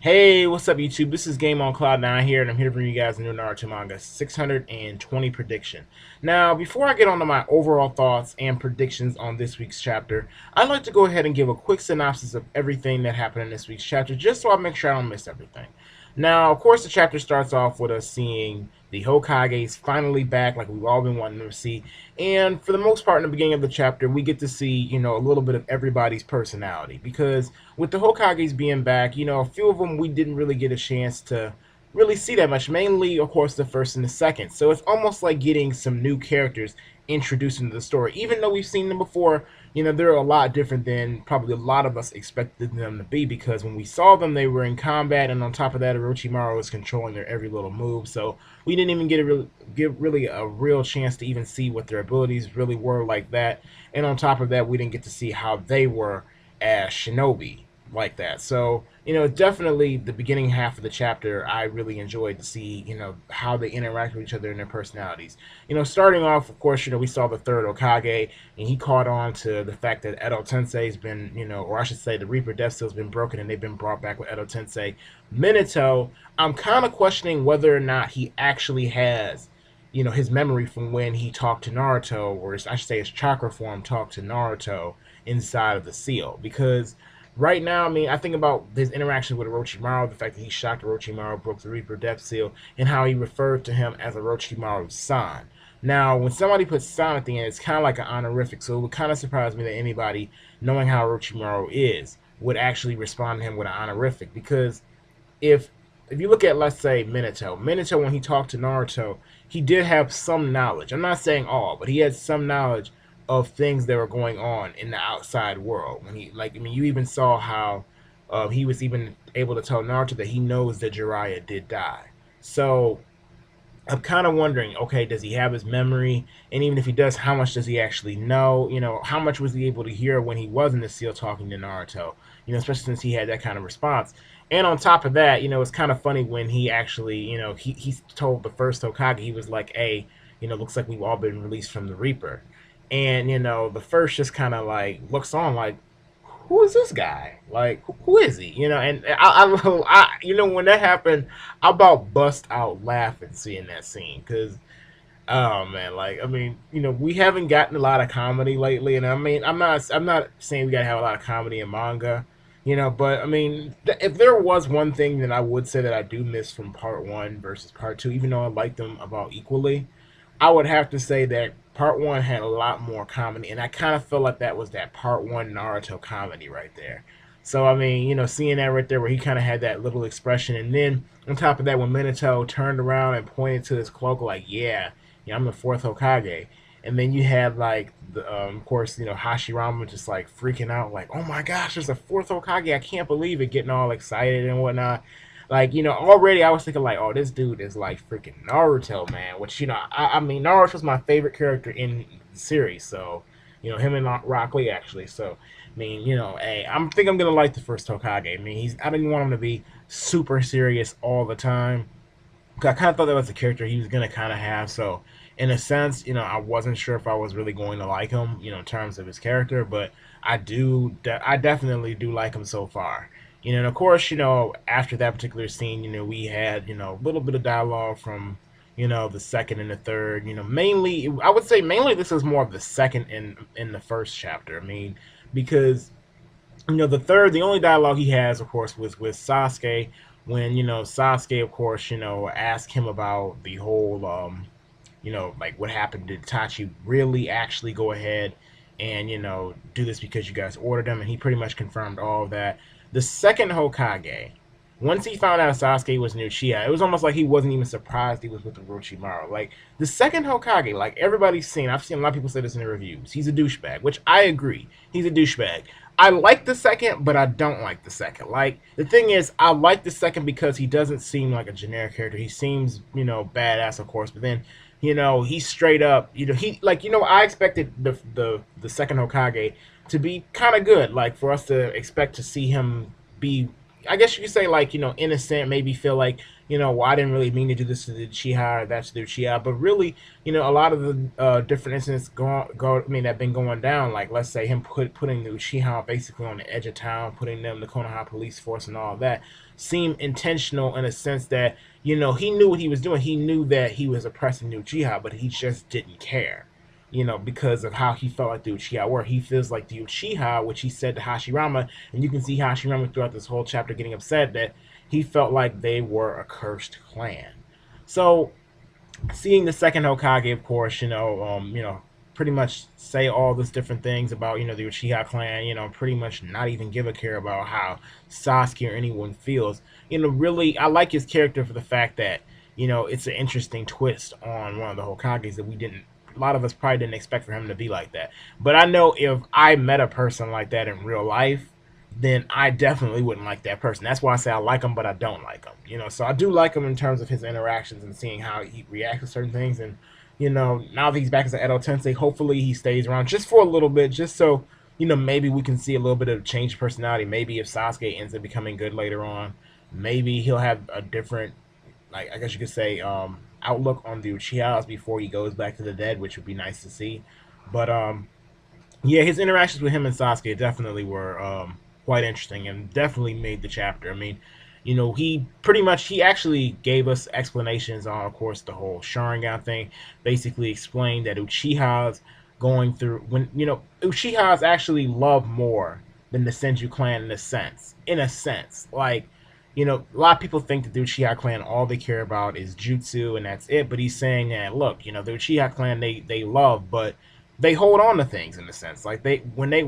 Hey, what's up, YouTube? This is Game on Cloud 9 here, and I'm here to bring you guys a new Naruto manga 620 prediction. Now, before I get on to my overall thoughts and predictions on this week's chapter, I'd like to go ahead and give a quick synopsis of everything that happened in this week's chapter, just so I make sure I don't miss everything. Now, of course, the chapter starts off with us seeing the Hokages finally back, like we've all been wanting to see. And for the most part, in the beginning of the chapter, we get to see, a little bit of everybody's personality. Because with the Hokages being back, a few of them we didn't really get a chance to really see that much. Mainly, of course, the first and the second. So it's almost like getting some new characters introduced into the story. Even though we've seen them before, they're a lot different than probably a lot of us expected them to be, because when we saw them, they were in combat, and on top of that, Orochimaru was controlling their every little move. So we didn't even get really a real chance to even see what their abilities really were like that. And on top of that, we didn't get to see how they were as shinobi like that. So, definitely the beginning half of the chapter, I really enjoyed to see, how they interact with each other and their personalities. Starting off, of course, we saw the third Hokage, and he caught on to the fact that Edo Tensei's been, or I should say the Reaper Death Seal's been broken, and they've been brought back with Edo Tensei. Minato, I'm kind of questioning whether or not he actually has, his memory from when he talked to Naruto, or I should say his chakra form talked to Naruto inside of the seal, because right now, I mean, I think about his interaction with Orochimaru, the fact that he shocked Orochimaru, broke the Reaper Death Seal, and how he referred to him as Orochimaru's son. Now, when somebody puts son at the end, it's kind of like an honorific, so it would kind of surprise me that anybody, knowing how Orochimaru is, would actually respond to him with an honorific, because if you look at, let's say, Minato, when he talked to Naruto, he did have some knowledge. I'm not saying all, but he had some knowledge of things that were going on in the outside world. When he, you even saw how he was even able to tell Naruto that he knows that Jiraiya did die. So I'm kind of wondering, okay, does he have his memory? And even if he does, how much does he actually know? How much was he able to hear when he was in the seal talking to Naruto? Especially since he had that kind of response. And on top of that, it's kind of funny when he actually, he told the first Hokage, he was like, hey, looks like we've all been released from the Reaper. And, the first just kind of like looks on like, who is this guy? Like, who is he? And when that happened, I about bust out laughing seeing that scene, because oh man, we haven't gotten a lot of comedy lately, and I mean, I'm not saying we gotta have a lot of comedy in manga, but I mean, if there was one thing that I would say that I do miss from part one versus part two, even though I like them about equally, I would have to say that part one had a lot more comedy, and I kind of feel like that was that part one Naruto comedy right there. So I mean, seeing that right there, where he kind of had that little expression, and then on top of that, when Minato turned around and pointed to his cloak, like, yeah, I'm the fourth Hokage, and then you had like the, of course, Hashirama just like freaking out, like, oh my gosh, there's a fourth Hokage, I can't believe it, getting all excited and whatnot. Like, already I was thinking like, oh, this dude is like freaking Naruto, man. Which, I mean, Naruto's my favorite character in the series. So, him and Rock Lee actually. So, I mean, hey, think I'm gonna like the first Hokage. I mean, I didn't want him to be super serious all the time. I kind of thought that was the character he was gonna kind of have. So, in a sense, I wasn't sure if I was really going to like him, in terms of his character. But I definitely do like him so far. And of course, after that particular scene, we had, a little bit of dialogue from, the second and the third. Mainly, I would say mainly this is more of the second in the first chapter. I mean, because, the third, the only dialogue he has, of course, was with Sasuke, when, Sasuke, of course, asked him about the whole, like what happened. Did Itachi really actually go ahead and, do this because you guys ordered him? And he pretty much confirmed all of that. The second Hokage, once he found out Sasuke was near Uchiha, it was almost like he wasn't even surprised he was with Orochimaru. Like, the second Hokage, like everybody's seen, I've seen a lot of people say this in the reviews, he's a douchebag, which I agree. He's a douchebag. I like the second, but I don't like the second. Like, the thing is, I like the second because he doesn't seem like a generic character. He seems, badass, of course, but then, he's straight up, I expected the second Hokage to be kind of good, like for us to expect to see him be I guess you could say like innocent, maybe feel like well, I didn't really mean to do this to the Uchiha or that's the Uchiha, but really a lot of the different incidents I mean that have been going down, like let's say him putting the Uchiha basically on the edge of town, putting them the Konoha police force and all of that seem intentional in a sense that he knew what he was doing. He knew that he was oppressing the Uchiha, but he just didn't care because of how he felt like the Uchiha were. He feels like the Uchiha, which he said to Hashirama, and you can see Hashirama throughout this whole chapter getting upset that he felt like they were a cursed clan. So, seeing the second Hokage, of course, pretty much say all these different things about the Uchiha clan, pretty much not even give a care about how Sasuke or anyone feels. Really, I like his character for the fact that it's an interesting twist on one of the Hokages that we didn't. A lot of us probably didn't expect for him to be like that. But I know if I met a person like that in real life, then I definitely wouldn't like that person. That's why I say I like him, but I don't like him. So I do like him in terms of his interactions and seeing how he reacts to certain things. And now that he's back as an Edo Tensei, hopefully he stays around just for a little bit, just so maybe we can see a little bit of change of personality. Maybe if Sasuke ends up becoming good later on, maybe he'll have a different, like I guess you could say, outlook on the Uchihas before he goes back to the dead, which would be nice to see. But yeah, his interactions with him and Sasuke definitely were quite interesting and definitely made the chapter. I mean, he actually gave us explanations on, of course, the whole Sharingan thing. Basically, explained that Uchihas going through when Uchihas actually love more than the Senju clan in a sense. In a sense, like a lot of people think that the Uchiha clan all they care about is jutsu and that's it. But he's saying that look, the Uchiha clan they love, but they hold on to things in a sense. Like when they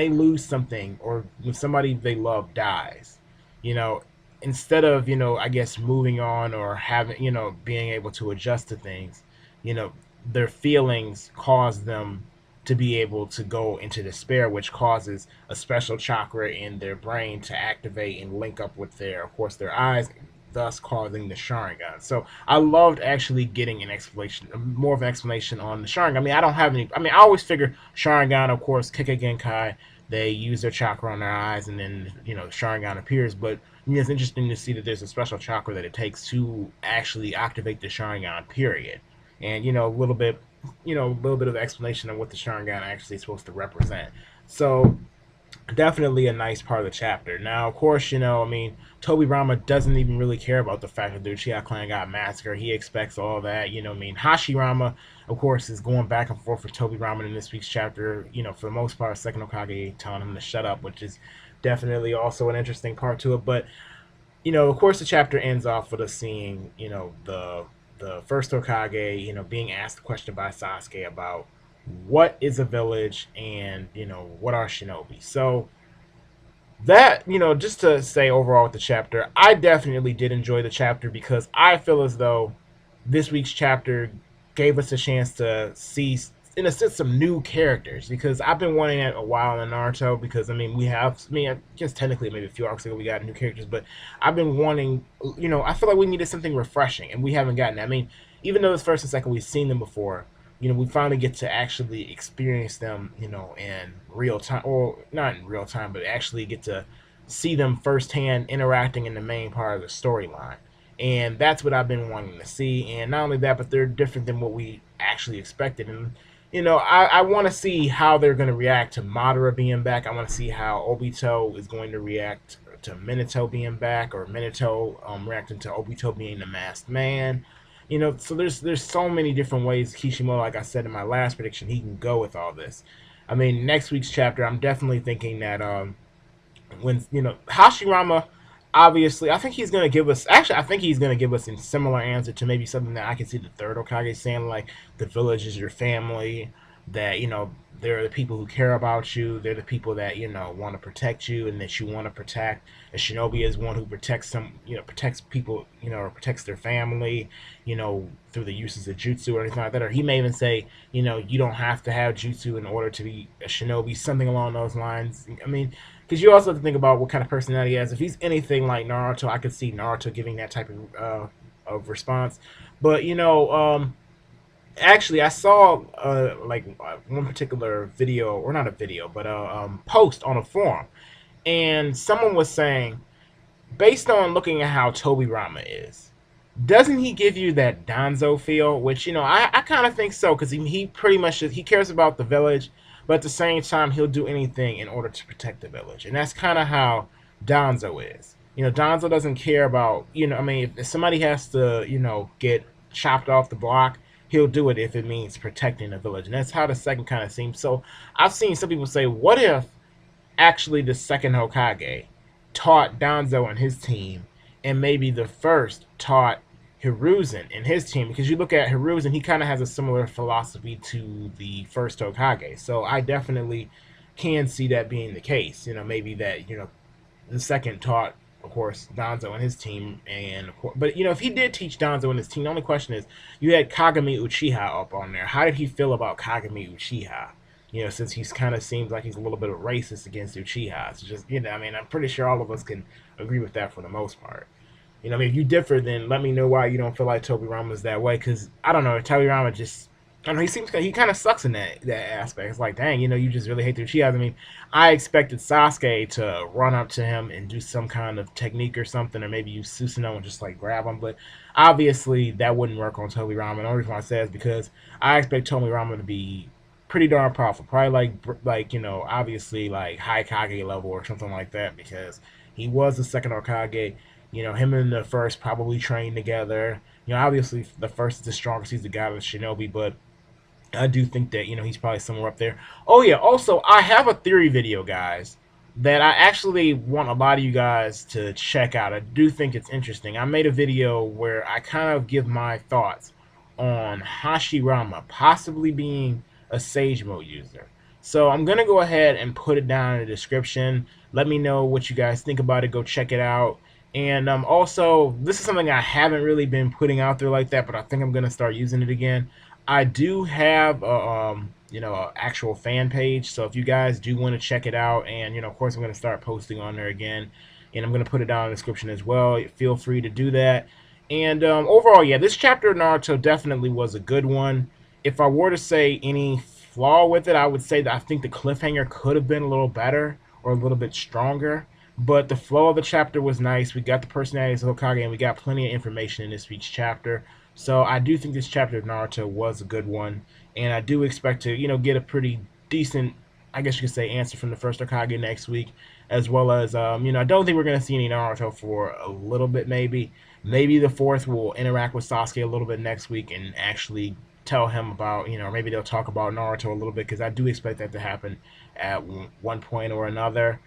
lose something or when somebody they love dies, you know, instead of I guess moving on or having being able to adjust to things, you know, their feelings cause them to be able to go into despair, which causes a special chakra in their brain to activate and link up with of course, their eyes, thus causing the Sharingan. So I loved actually getting an explanation, more of an explanation on the Sharingan. I mean, I don't have any. I mean, I always figure Sharingan, of course, Kike Genkai, they use their chakra on their eyes, and then Sharingan appears. But it's interesting to see that there's a special chakra that it takes to actually activate the Sharingan. Period. And a little bit, a little bit of explanation of what the Sharingan actually is supposed to represent. So definitely a nice part of the chapter. Now, of course, I mean, Tobirama doesn't even really care about the fact that the Uchiha clan got massacred. He expects all that, I mean, Hashirama, of course, is going back and forth with Tobirama in this week's chapter. For the most part, Second Hokage telling him to shut up, which is definitely also an interesting part to it. But, of course, the chapter ends off with us seeing, the first Hokage, being asked a question by Sasuke about what is a village and what are shinobi. So that just to say overall with the chapter, I definitely did enjoy the chapter because I feel as though this week's chapter gave us a chance to see, in a sense, some new characters, because I've been wanting it a while in Naruto, because I mean I guess technically maybe a few arcs ago we got new characters, but I've been wanting, I feel like we needed something refreshing and we haven't gotten that. I mean, even though it's first and second we've seen them before, we finally get to actually experience them, in real time, or not in real time, but actually get to see them firsthand interacting in the main part of the storyline. And that's what I've been wanting to see. And not only that, but they're different than what we actually expected. And, I want to see how they're going to react to Madara being back. I want to see how Obito is going to react to Minato being back, or Minato reacting to Obito being the masked man. So there's so many different ways Kishimoto, like I said in my last prediction, he can go with all this. I mean, next week's chapter, I'm definitely thinking that when Hashirama, obviously, I think he's gonna give us. Actually, I think he's gonna give us a similar answer to maybe something that I can see the third Hokage saying, like the village is your family. That they're the people who care about you. They're the people that want to protect you and that you want to protect. A shinobi is one who protects some, protects people, or protects their family, through the uses of jutsu or anything like that. Or he may even say, you don't have to have jutsu in order to be a shinobi, something along those lines. I mean, because you also have to think about what kind of personality he has. If he's anything like Naruto, I could see Naruto giving that type of response. But actually, I saw one particular video, or not a video, but a post on a forum, and someone was saying, based on looking at how Tobirama is, doesn't he give you that Danzo feel? Which, I kind of think so, because he pretty much he cares about the village, but at the same time he'll do anything in order to protect the village, and that's kind of how Danzo is. Danzo doesn't care about, I mean, if somebody has to, get chopped off the block, he'll do it if it means protecting the village, and that's how the second kind of seems. So I've seen some people say, what if actually the second Hokage taught Danzo and his team, and maybe the first taught Hiruzen and his team? Because you look at Hiruzen, he kind of has a similar philosophy to the first Hokage. So I definitely can see that being the case. Maybe that the second taught, of course, Danzo and his team, and of course, but if he did teach Danzo and his team, the only question is, you had Kagami Uchiha up on there. How did he feel about Kagami Uchiha? Since he's kind of seems like he's a little bit of racist against Uchiha. So just, I mean, I'm pretty sure all of us can agree with that for the most part. I mean, if you differ, then let me know why you don't feel like Tobirama is that way. Because I don't know, Tobirama just, I don't know, he kind of sucks in that aspect. It's like, dang, you just really hate the Uchiha. I mean, I expected Sasuke to run up to him and do some kind of technique or something, or maybe use Susanoo and just like grab him. But obviously, that wouldn't work on Tobirama. And the only reason I say is because I expect Tobirama to be pretty darn powerful, probably like obviously like high Kage level or something like that, because he was the second Hokage. Him and the first probably trained together. Obviously the first is the strongest. He's the god of the shinobi, but I do think that he's probably somewhere up there. Oh yeah, also I have a theory video, guys, that I actually want a lot of you guys to check out. I do think it's interesting. I made a video where I kind of give my thoughts on Hashirama possibly being a Sage Mode user. So I'm going to go ahead and put it down in the description. Let me know what you guys think about it. Go check it out. And also, this is something I haven't really been putting out there like that, but I think I'm going to start using it again. I do have a actual fan page, so if you guys do want to check it out, and of course I'm going to start posting on there again, and I'm going to put it down in the description as well. Feel free to do that. And overall, yeah, this chapter of Naruto definitely was a good one. If I were to say any flaw with it, I would say that I think the cliffhanger could have been a little better or a little bit stronger. But the flow of the chapter was nice. We got the personalities of Hokage, and we got plenty of information in this week's chapter. So I do think this chapter of Naruto was a good one, and I do expect to, get a pretty decent, I guess you could say, answer from the first Hokage next week, as well as, I don't think we're going to see any Naruto for a little bit, maybe. Maybe the fourth will interact with Sasuke a little bit next week and actually tell him about, maybe they'll talk about Naruto a little bit, because I do expect that to happen at one point or another.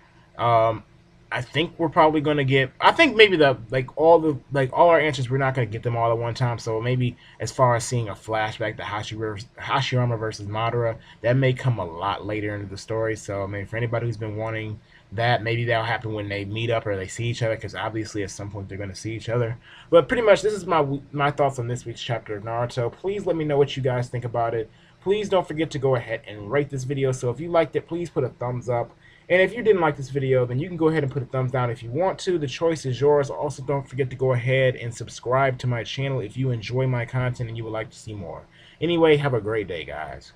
I think we're probably going to get, I think maybe all our answers, we're not going to get them all at one time. So maybe as far as seeing a flashback to Hashirama versus Madara, that may come a lot later into the story. So I mean, for anybody who's been wanting that, maybe that'll happen when they meet up or they see each other, because obviously at some point they're going to see each other. But pretty much this is my thoughts on this week's chapter of Naruto. Please let me know what you guys think about it. Please don't forget to go ahead and rate this video. So if you liked it, please put a thumbs up. And if you didn't like this video, then you can go ahead and put a thumbs down if you want to. The choice is yours. Also, don't forget to go ahead and subscribe to my channel if you enjoy my content and you would like to see more. Anyway, have a great day, guys.